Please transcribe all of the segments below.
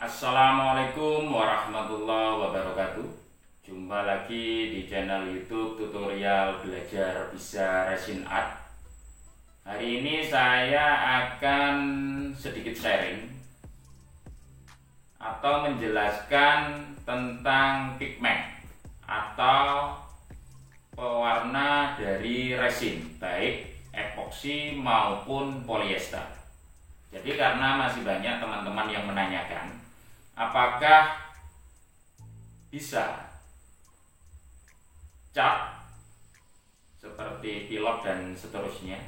Assalamualaikum warahmatullahi wabarakatuh. Jumpa lagi di channel YouTube tutorial belajar bisa resin art. Hari ini saya akan sedikit sharing atau menjelaskan tentang pigmen atau pewarna dari resin, baik epoksi maupun polyester. Jadi karena masih banyak teman-teman yang menanyakan apakah bisa cat seperti pilok dan seterusnya,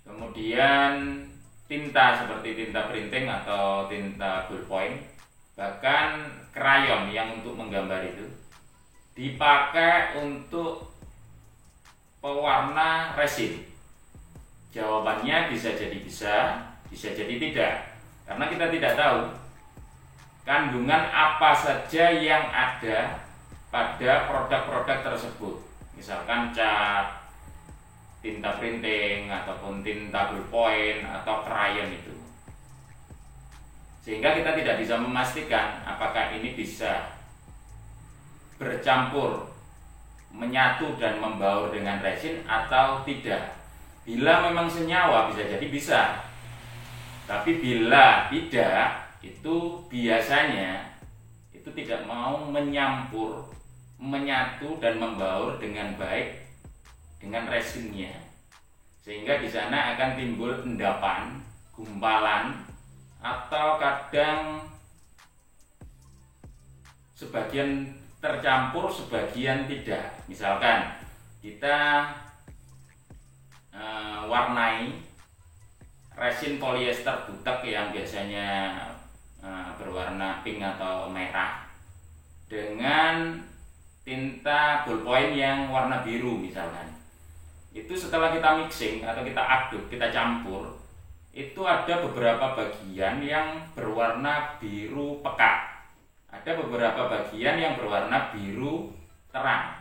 kemudian tinta seperti tinta printing atau tinta ballpoint, bahkan krayon yang untuk menggambar itu dipakai untuk pewarna resin. Jawabannya bisa jadi bisa jadi tidak, karena kita tidak tahu kandungan apa saja yang ada pada produk-produk tersebut. Misalkan cat, tinta printing, ataupun tinta ballpoint atau krayon itu. Sehingga kita tidak bisa memastikan apakah ini bisa bercampur, menyatu dan membaur dengan resin atau tidak. Bila memang senyawa bisa jadi bisa, tapi bila tidak, itu biasanya itu tidak mau menyampur, menyatu dan membaur dengan baik dengan resinnya, sehingga di sana akan timbul endapan, gumpalan, atau kadang sebagian tercampur, sebagian tidak. Misalkan kita warnai resin polyester butek yang biasanya berwarna pink atau merah dengan tinta ballpoint yang warna biru misalkan. Itu setelah kita mixing atau kita aduk, kita campur, itu ada beberapa bagian yang berwarna biru pekat, ada beberapa bagian yang berwarna biru terang,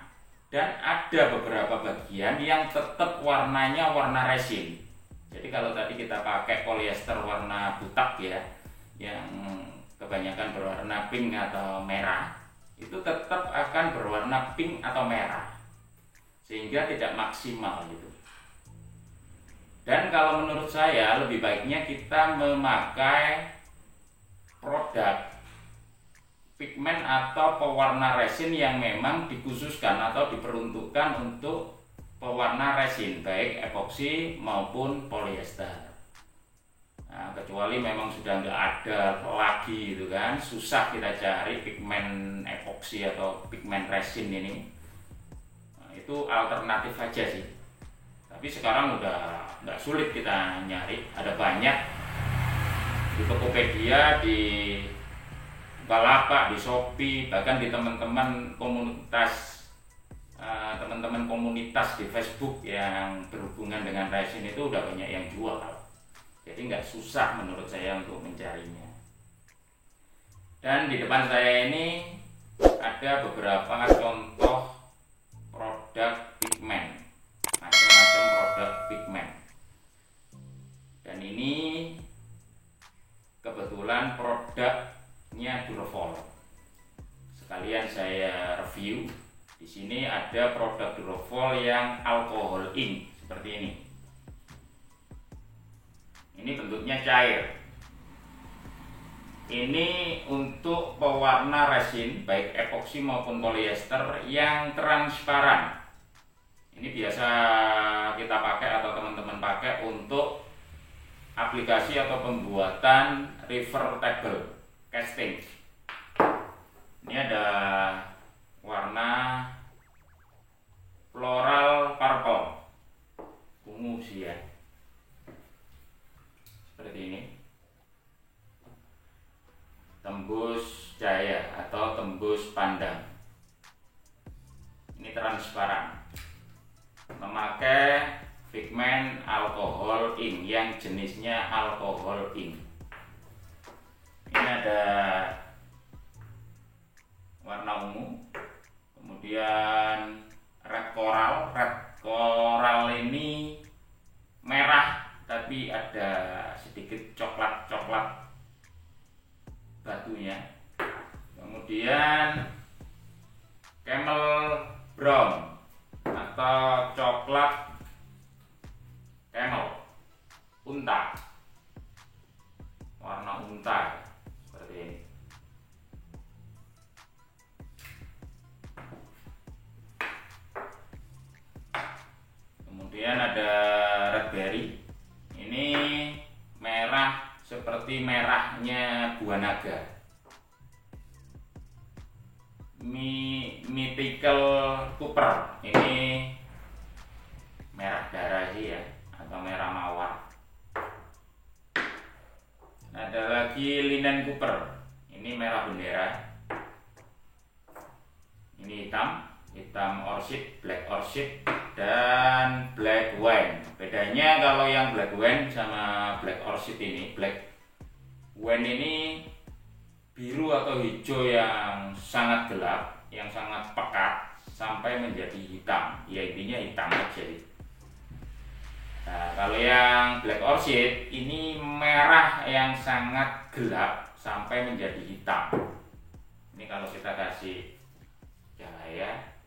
dan ada beberapa bagian yang tetap warnanya warna resin. Jadi kalau tadi kita pakai polyester warna butak ya, yang kebanyakan berwarna pink atau merah, itu tetap akan berwarna pink atau merah, sehingga tidak maksimal gitu. Dan kalau menurut saya lebih baiknya kita memakai produk pigmen atau pewarna resin yang memang dikhususkan atau diperuntukkan untuk pewarna resin, baik epoksi maupun polyester. Nah, kecuali memang sudah nggak ada lagi gitu kan, susah kita cari pigmen epoksi atau pigmen resin ini. Nah, itu alternatif aja sih. Tapi sekarang udah nggak sulit kita nyari, ada banyak di Tokopedia, di Bukalapak, di Shopee, bahkan di teman-teman komunitas di Facebook yang berhubungan dengan resin itu udah banyak yang jual. Jadi nggak susah menurut saya untuk mencarinya. Dan di depan saya ini ada beberapa contoh produk pigmen, macam-macam produk pigmen. Dan ini kebetulan produknya Durofol. Sekalian saya review. Di sini ada produk Durofol yang alkohol ink seperti ini. Ini bentuknya cair. Ini untuk pewarna resin baik epoksi maupun polyester yang transparan. Ini biasa kita pakai atau teman-teman pakai untuk aplikasi atau pembuatan revertable casting. Ini ada warna floral purple, ungu sih ya, seperti ini. Tembus cahaya atau tembus pandang. Ini transparan, memakai pigmen alkohol ink yang jenisnya alkohol ink. Ini ada warna ungu, kemudian red coral ini merah tapi ada sedikit coklat kemudian camel brown atau coklat camel, unta, warna unta seperti ini. Kemudian ada raspberry, ini merah seperti merahnya buah naga. Mythical Cooper, ini merah darah sih ya, atau merah mawar. Ada lagi Linen Cooper, ini merah bendera. Ini hitam orchid, black orchid, dan black wine. Bedanya kalau yang black wine sama black orchid ini, black wine ini biru atau hijau yang sangat gelap, yang sangat pekat sampai menjadi hitam. Ya intinya hitam aja. Nah, kalau yang black orchid ini merah yang sangat gelap sampai menjadi hitam. Ini kalau kita kasih cahaya,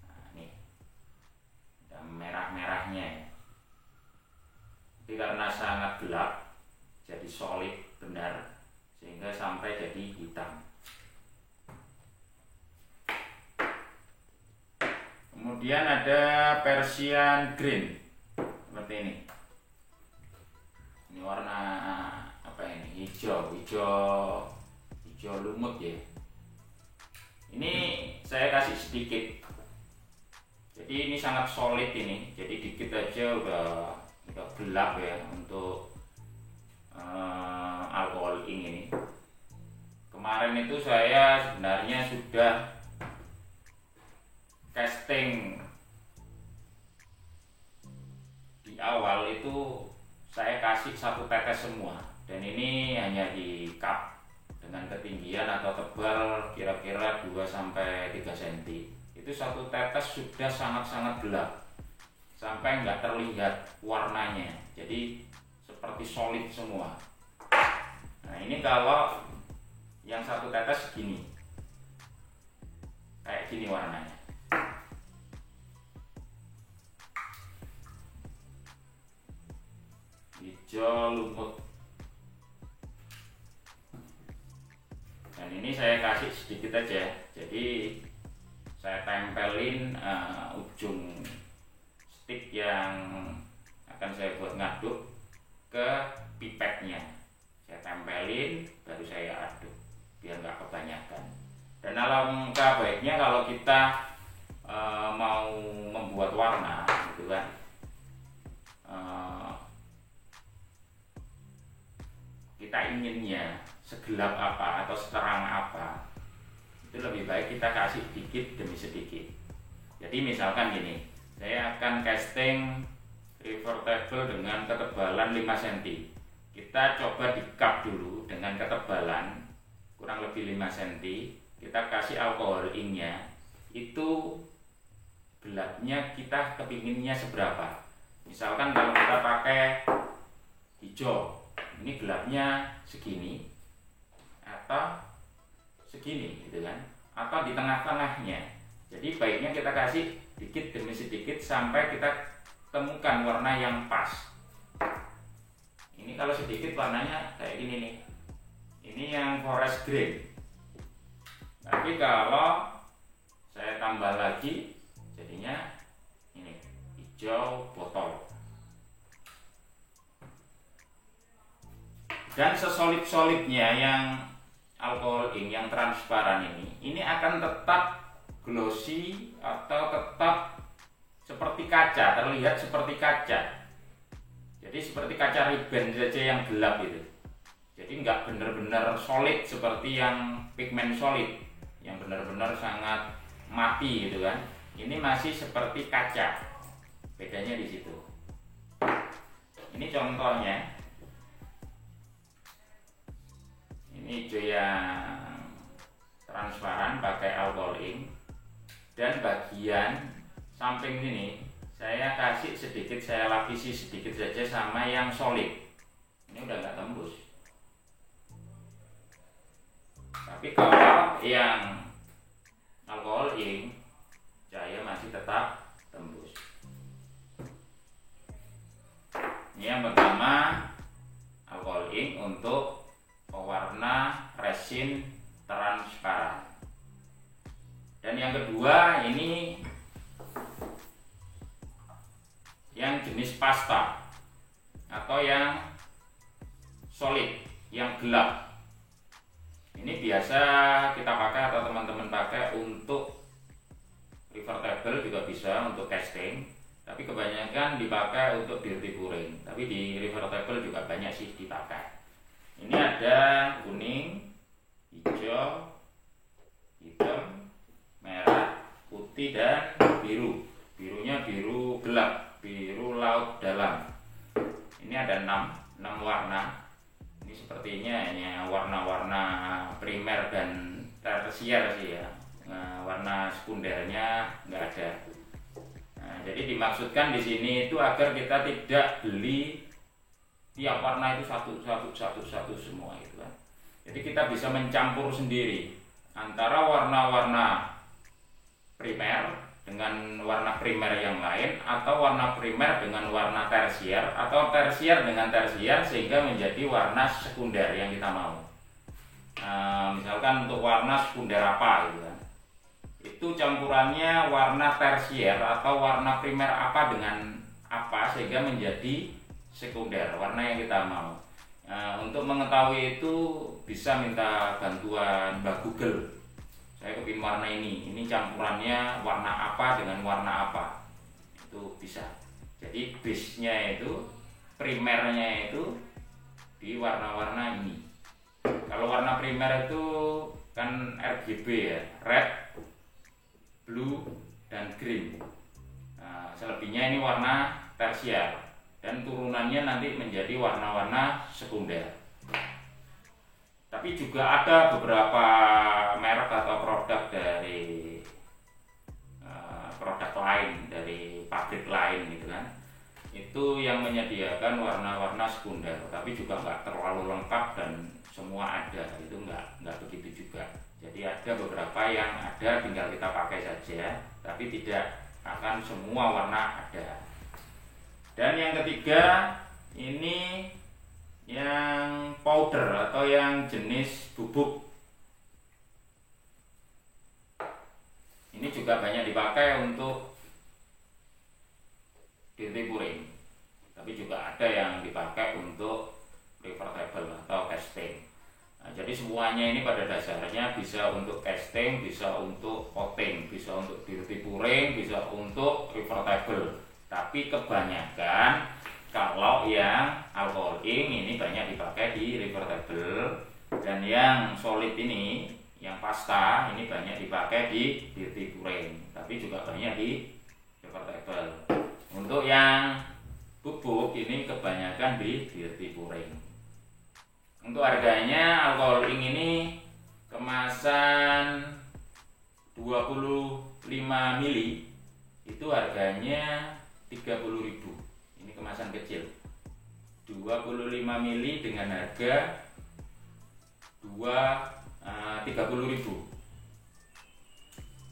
nah, ini ada merah-merahnya. Tapi karena sangat gelap, jadi solid benar, sehingga sampai jadi hitam. Kemudian ada Persian green seperti ini. Ini warna apa ini? Hijau lumut ya. Ini saya kasih sedikit. Jadi ini sangat solid ini. Jadi dikit aja udah gelap ya untuk alkohol ink ini. Kemarin itu saya sebenarnya sudah casting di awal itu, saya kasih 1 tetes semua, dan ini hanya di cup dengan ketinggian atau tebal kira-kira 2-3 cm. Itu 1 tetes sudah sangat-sangat gelap sampai nggak terlihat warnanya, jadi seperti solid semua. Nah ini kalau yang 1 tetes segini, kayak gini warnanya. Hijau lumut. Dan ini saya kasih sedikit aja, jadi saya tempelin ujung stick yang akan saya buat ngaduk ke pipetnya. Saya tempelin, baru saya aduk biar nggak kebanyakan. Dan alangkah baiknya kalau kita mau membuat warna gitu kan, kita inginnya segelap apa atau seterang apa, itu lebih baik kita kasih sedikit demi sedikit. Jadi misalkan gini, saya akan casting river table dengan ketebalan 5 cm. Kita coba di cup dulu dengan ketebalan kurang lebih 5 cm. Kita kasih alkohol inknya, itu gelapnya kita kepinginnya seberapa. Misalkan kalau kita pakai hijau, ini gelapnya segini atau segini gitu kan, atau di tengah-tengahnya. Jadi baiknya kita kasih dikit demi sedikit sampai kita temukan warna yang pas. Ini kalau sedikit warnanya kayak gini nih, ini yang forest green. Tapi kalau saya tambah lagi, jadinya ini hijau botol. Dan sesolid-solidnya yang alkohol ink yang transparan ini akan tetap glossy atau tetap seperti kaca, terlihat seperti kaca. Jadi seperti kaca ribbon saja yang gelap itu. Jadi nggak benar-benar solid seperti yang pigment solid, yang benar-benar sangat mati gitu kan. Ini masih seperti kaca. Bedanya di situ. Ini contohnya. Ini hijau yang transparan pakai alkohol ink, dan bagian samping sini saya kasih sedikit, saya lapisi sedikit saja sama yang solid. Ini udah nggak tembus. Tapi kalau yang alkohol ink, cahaya masih tetap tembus. Ini yang pertama, alkohol ink untuk pewarna resin transparan. Dan yang kedua ini yang jenis pasta atau yang solid, yang gelap. Ini biasa kita pakai atau teman-teman pakai untuk river table, juga bisa untuk casting, tapi kebanyakan dipakai untuk dirty pouring. Tapi di river table juga banyak sih dipakai. Ini ada kuning, hijau, hitam, merah, putih, dan biru. Birunya biru gelap, biru laut dalam. Ini ada 6 warna. Ini sepertinya ini warna-warna primer dan tersier sih ya. Nah, warna sekundernya nggak ada. Nah, jadi dimaksudkan di sini itu agar kita tidak beli tiap warna itu satu semua itu kan. Jadi kita bisa mencampur sendiri antara warna-warna primer dengan warna primer yang lain, atau warna primer dengan warna tersier, atau tersier dengan tersier, sehingga menjadi warna sekunder yang kita mau. Misalkan untuk warna sekunder apa gitu kan, itu campurannya warna tersier atau warna primer apa dengan apa sehingga menjadi sekunder warna yang kita mau. Untuk mengetahui itu bisa minta bantuan Mbak Google. Saya kepingin warna ini campurannya warna apa dengan warna apa, itu bisa. Jadi base-nya itu, primernya itu di warna-warna ini. Kalau warna primer itu kan RGB ya, red, blue, dan green. Selebihnya ini warna tersier, dan turunannya nanti menjadi warna-warna sekunder. Tapi juga ada beberapa merek atau produk dari produk lain, dari pabrik lain gitu kan, itu yang menyediakan warna-warna sekunder, tapi juga nggak terlalu lengkap dan semua ada, itu nggak begitu juga. Jadi ada beberapa yang ada, tinggal kita pakai saja, tapi tidak akan semua warna ada. Dan yang ketiga ini yang powder atau yang jenis bubuk. Ini juga banyak dipakai untuk dirty pouring, tapi juga ada yang dipakai untuk river table atau casting. Jadi semuanya ini pada dasarnya bisa untuk casting, bisa untuk coating, bisa untuk dirty pouring, bisa untuk river table. Tapi kebanyakan kalau yang alkohol ink ini banyak dipakai di river table, dan yang solid ini, yang pasta ini banyak dipakai di dirty pouring, tapi juga banyak di river table. Untuk yang bubuk ini kebanyakan di dirty pouring. Untuk harganya alkohol ink ini kemasan 25 ml itu harganya 30.000. Ini kemasan kecil 25 ml dengan harga 30.000.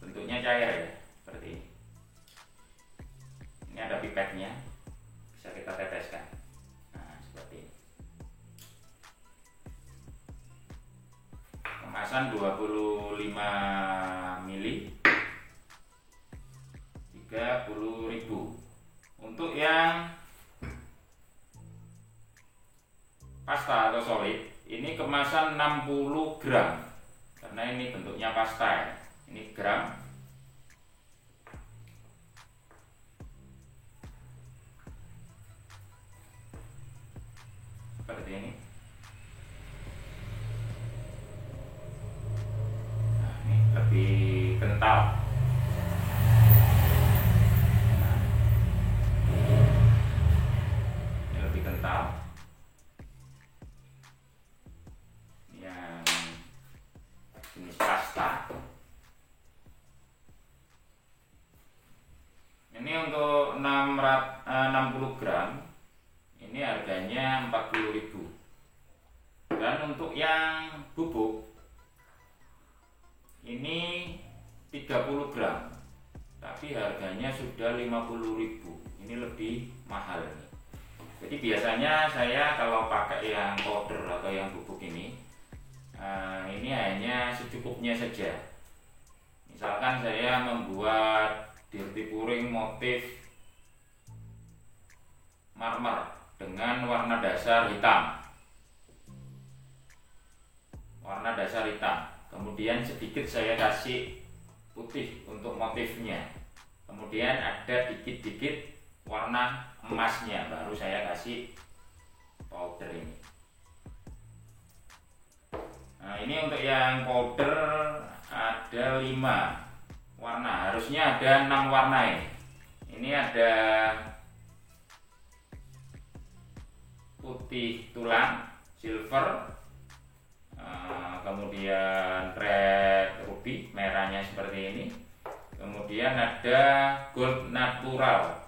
Bentuknya cair ya, seperti ini. Ini ada pipetnya, bisa kita teteskan. Nah, seperti ini. Kemasan 25 ml 30.000. Untuk yang pasta atau solid ini kemasan 60 gram, karena ini bentuknya pasta ya. Ini gram. Seperti ini. Nah, ini lebih kental. Yang jenis pasta ini untuk 60 gram ini harganya 40.000. Dan untuk yang bubuk ini 30 gram, tapi harganya sudah 50.000. Ini lebih mahal nih. Jadi biasanya saya kalau pakai yang powder atau yang bubuk ini hanya secukupnya saja. Misalkan saya membuat dirty pouring motif marmer dengan warna dasar hitam, kemudian sedikit saya kasih putih untuk motifnya, kemudian ada dikit-dikit warna emasnya, baru saya kasih powder ini. Nah, ini untuk yang powder ada 5 warna, harusnya ada 6 warna ini. Ini ada putih tulang, silver, kemudian red ruby, merahnya seperti ini. Kemudian ada gold natural.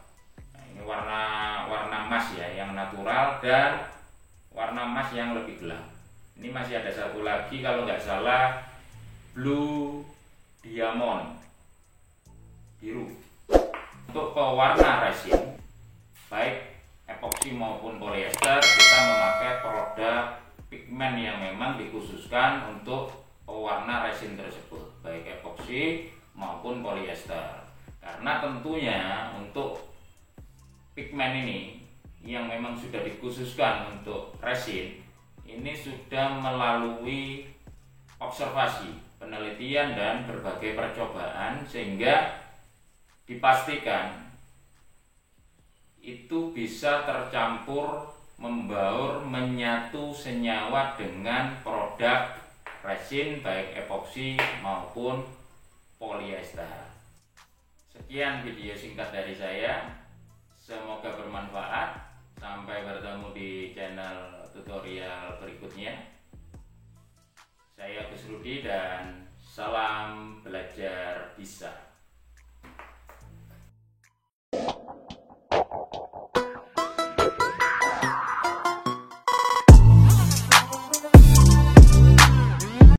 Nah, ini warna emas ya, yang natural, dan warna emas yang lebih gelap. Ini masih ada satu lagi kalau nggak salah, blue diamond, biru. Untuk pewarna resin baik epoksi maupun polyester, kita memakai produk pigmen yang memang dikhususkan untuk pewarna resin tersebut, baik epoksi maupun polyester. Karena tentunya untuk pigmen ini yang memang sudah dikhususkan untuk resin, ini sudah melalui observasi, penelitian, dan berbagai percobaan, sehingga dipastikan itu bisa tercampur, membaur, menyatu senyawa dengan produk resin baik epoksi maupun polyester. Sekian video singkat dari saya, semoga bermanfaat. Sampai bertemu di channel tutorial berikutnya. Saya Gus Rudi dan salam belajar bisa.